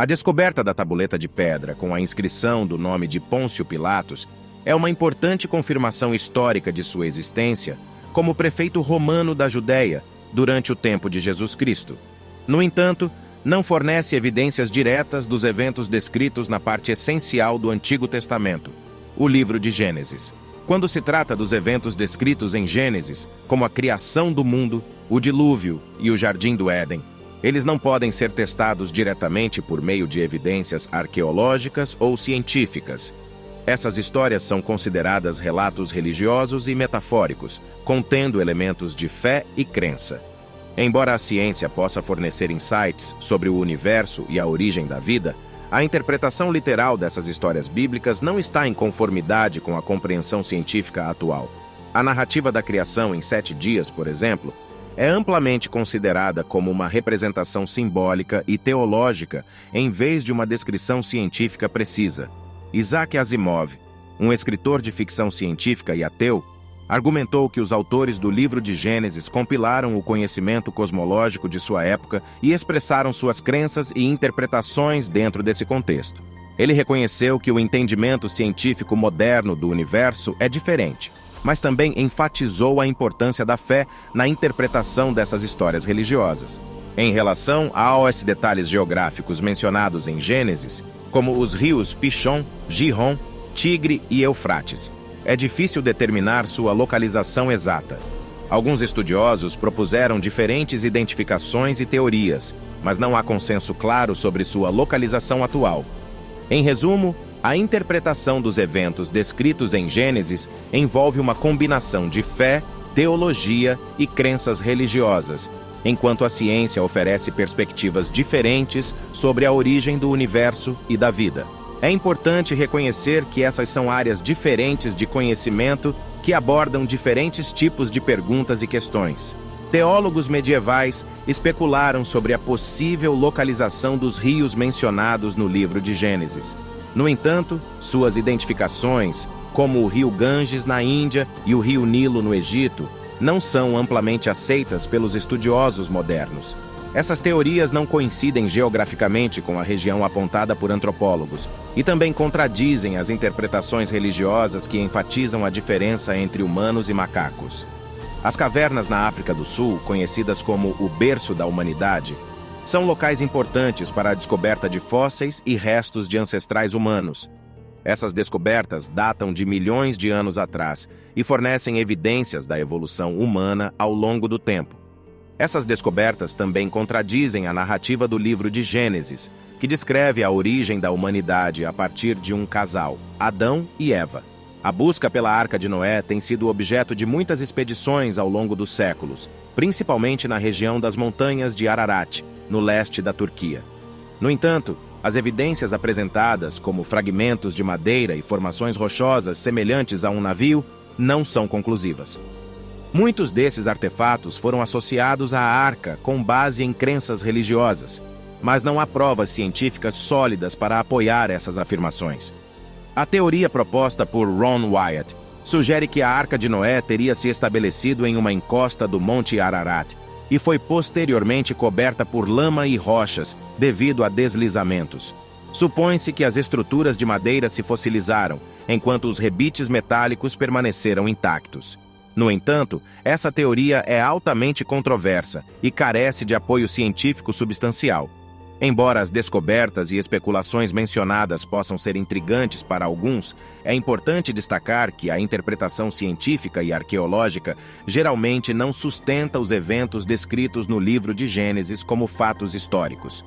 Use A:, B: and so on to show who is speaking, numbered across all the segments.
A: A descoberta da tabuleta de pedra com a inscrição do nome de Pôncio Pilatos é uma importante confirmação histórica de sua existência como prefeito romano da Judéia durante o tempo de Jesus Cristo. No entanto, não fornece evidências diretas dos eventos descritos na parte essencial do Antigo Testamento, o livro de Gênesis. Quando se trata dos eventos descritos em Gênesis, como a criação do mundo, o dilúvio e o Jardim do Éden, eles não podem ser testados diretamente por meio de evidências arqueológicas ou científicas. Essas histórias são consideradas relatos religiosos e metafóricos, contendo elementos de fé e crença. Embora a ciência possa fornecer insights sobre o universo e a origem da vida, a interpretação literal dessas histórias bíblicas não está em conformidade com a compreensão científica atual. A narrativa da criação em 7 dias, por exemplo, é amplamente considerada como uma representação simbólica e teológica em vez de uma descrição científica precisa. Isaac Asimov, um escritor de ficção científica e ateu, argumentou que os autores do livro de Gênesis compilaram o conhecimento cosmológico de sua época e expressaram suas crenças e interpretações dentro desse contexto. Ele reconheceu que o entendimento científico moderno do universo é diferente, mas também enfatizou a importância da fé na interpretação dessas histórias religiosas. Em relação aos detalhes geográficos mencionados em Gênesis, como os rios Pishon, Gihon, Tigre e Eufrates, é difícil determinar sua localização exata. Alguns estudiosos propuseram diferentes identificações e teorias, mas não há consenso claro sobre sua localização atual. Em resumo, a interpretação dos eventos descritos em Gênesis envolve uma combinação de fé, teologia e crenças religiosas, enquanto a ciência oferece perspectivas diferentes sobre a origem do universo e da vida. É importante reconhecer que essas são áreas diferentes de conhecimento que abordam diferentes tipos de perguntas e questões. Teólogos medievais especularam sobre a possível localização dos rios mencionados no livro de Gênesis. No entanto, suas identificações, como o rio Ganges na Índia e o rio Nilo no Egito, não são amplamente aceitas pelos estudiosos modernos. Essas teorias não coincidem geograficamente com a região apontada por antropólogos e também contradizem as interpretações religiosas que enfatizam a diferença entre humanos e macacos. As cavernas na África do Sul, conhecidas como o berço da humanidade, são locais importantes para a descoberta de fósseis e restos de ancestrais humanos. Essas descobertas datam de milhões de anos atrás e fornecem evidências da evolução humana ao longo do tempo. Essas descobertas também contradizem a narrativa do livro de Gênesis, que descreve a origem da humanidade a partir de um casal, Adão e Eva. A busca pela Arca de Noé tem sido objeto de muitas expedições ao longo dos séculos, principalmente na região das montanhas de Ararat, no leste da Turquia. No entanto, as evidências apresentadas, como fragmentos de madeira e formações rochosas semelhantes a um navio, não são conclusivas. Muitos desses artefatos foram associados à arca com base em crenças religiosas, mas não há provas científicas sólidas para apoiar essas afirmações. A teoria proposta por Ron Wyatt sugere que a Arca de Noé teria se estabelecido em uma encosta do Monte Ararat e foi posteriormente coberta por lama e rochas devido a deslizamentos. Supõe-se que as estruturas de madeira se fossilizaram, enquanto os rebites metálicos permaneceram intactos. No entanto, essa teoria é altamente controversa e carece de apoio científico substancial. Embora as descobertas e especulações mencionadas possam ser intrigantes para alguns, é importante destacar que a interpretação científica e arqueológica geralmente não sustenta os eventos descritos no livro de Gênesis como fatos históricos.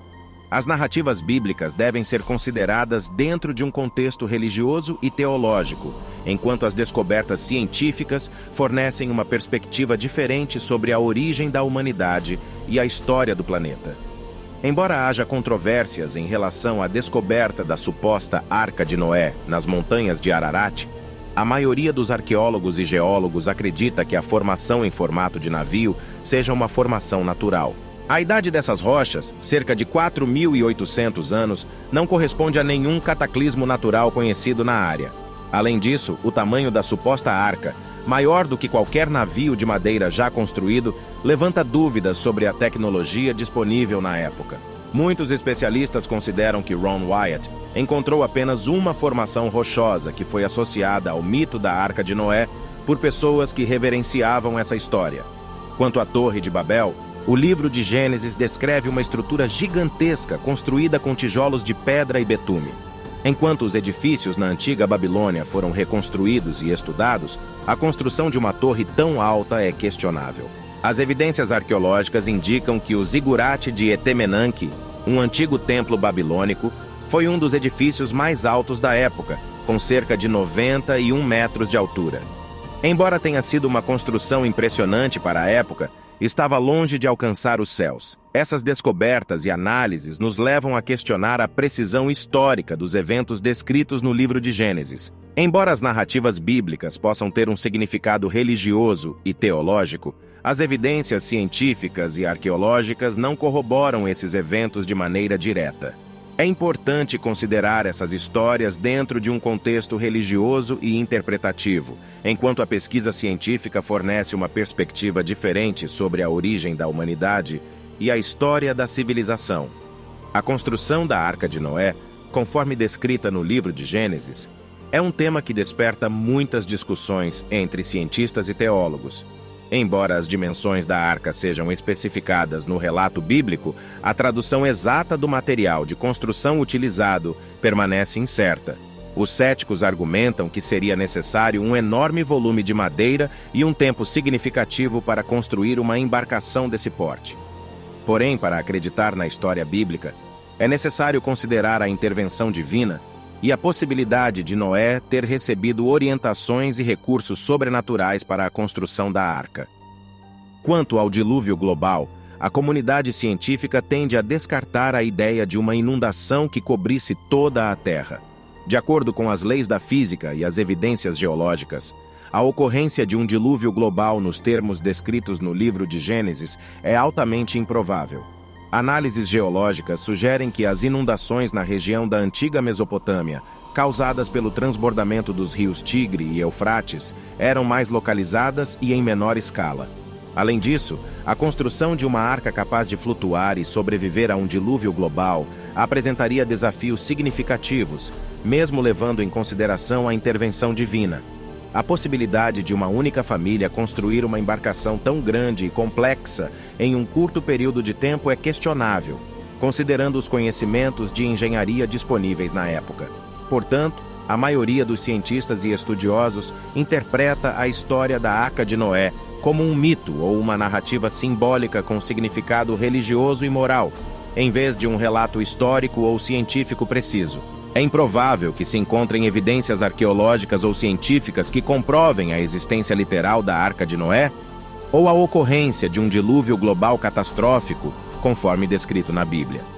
A: As narrativas bíblicas devem ser consideradas dentro de um contexto religioso e teológico, enquanto as descobertas científicas fornecem uma perspectiva diferente sobre a origem da humanidade e a história do planeta. Embora haja controvérsias em relação à descoberta da suposta Arca de Noé nas montanhas de Ararat, a maioria dos arqueólogos e geólogos acredita que a formação em formato de navio seja uma formação natural. A idade dessas rochas, cerca de 4.800 anos, não corresponde a nenhum cataclismo natural conhecido na área. Além disso, o tamanho da suposta arca, maior do que qualquer navio de madeira já construído, levanta dúvidas sobre a tecnologia disponível na época. Muitos especialistas consideram que Ron Wyatt encontrou apenas uma formação rochosa que foi associada ao mito da Arca de Noé por pessoas que reverenciavam essa história. Quanto à Torre de Babel, o livro de Gênesis descreve uma estrutura gigantesca construída com tijolos de pedra e betume. Enquanto os edifícios na antiga Babilônia foram reconstruídos e estudados, a construção de uma torre tão alta é questionável. As evidências arqueológicas indicam que o zigurate de Etemenanque, um antigo templo babilônico, foi um dos edifícios mais altos da época, com cerca de 91 metros de altura. Embora tenha sido uma construção impressionante para a época, estava longe de alcançar os céus. Essas descobertas e análises nos levam a questionar a precisão histórica dos eventos descritos no livro de Gênesis. Embora as narrativas bíblicas possam ter um significado religioso e teológico, as evidências científicas e arqueológicas não corroboram esses eventos de maneira direta. É importante considerar essas histórias dentro de um contexto religioso e interpretativo, enquanto a pesquisa científica fornece uma perspectiva diferente sobre a origem da humanidade e a história da civilização. A construção da Arca de Noé, conforme descrita no livro de Gênesis, é um tema que desperta muitas discussões entre cientistas e teólogos. Embora as dimensões da arca sejam especificadas no relato bíblico, a tradução exata do material de construção utilizado permanece incerta. Os céticos argumentam que seria necessário um enorme volume de madeira e um tempo significativo para construir uma embarcação desse porte. Porém, para acreditar na história bíblica, é necessário considerar a intervenção divina e a possibilidade de Noé ter recebido orientações e recursos sobrenaturais para a construção da arca. Quanto ao dilúvio global, a comunidade científica tende a descartar a ideia de uma inundação que cobrisse toda a Terra. De acordo com as leis da física e as evidências geológicas, a ocorrência de um dilúvio global nos termos descritos no livro de Gênesis é altamente improvável. Análises geológicas sugerem que as inundações na região da antiga Mesopotâmia, causadas pelo transbordamento dos rios Tigre e Eufrates, eram mais localizadas e em menor escala. Além disso, a construção de uma arca capaz de flutuar e sobreviver a um dilúvio global apresentaria desafios significativos, mesmo levando em consideração a intervenção divina. A possibilidade de uma única família construir uma embarcação tão grande e complexa em um curto período de tempo é questionável, considerando os conhecimentos de engenharia disponíveis na época. Portanto, a maioria dos cientistas e estudiosos interpreta a história da Arca de Noé como um mito ou uma narrativa simbólica com significado religioso e moral, em vez de um relato histórico ou científico preciso. É improvável que se encontrem evidências arqueológicas ou científicas que comprovem a existência literal da Arca de Noé ou a ocorrência de um dilúvio global catastrófico, conforme descrito na Bíblia.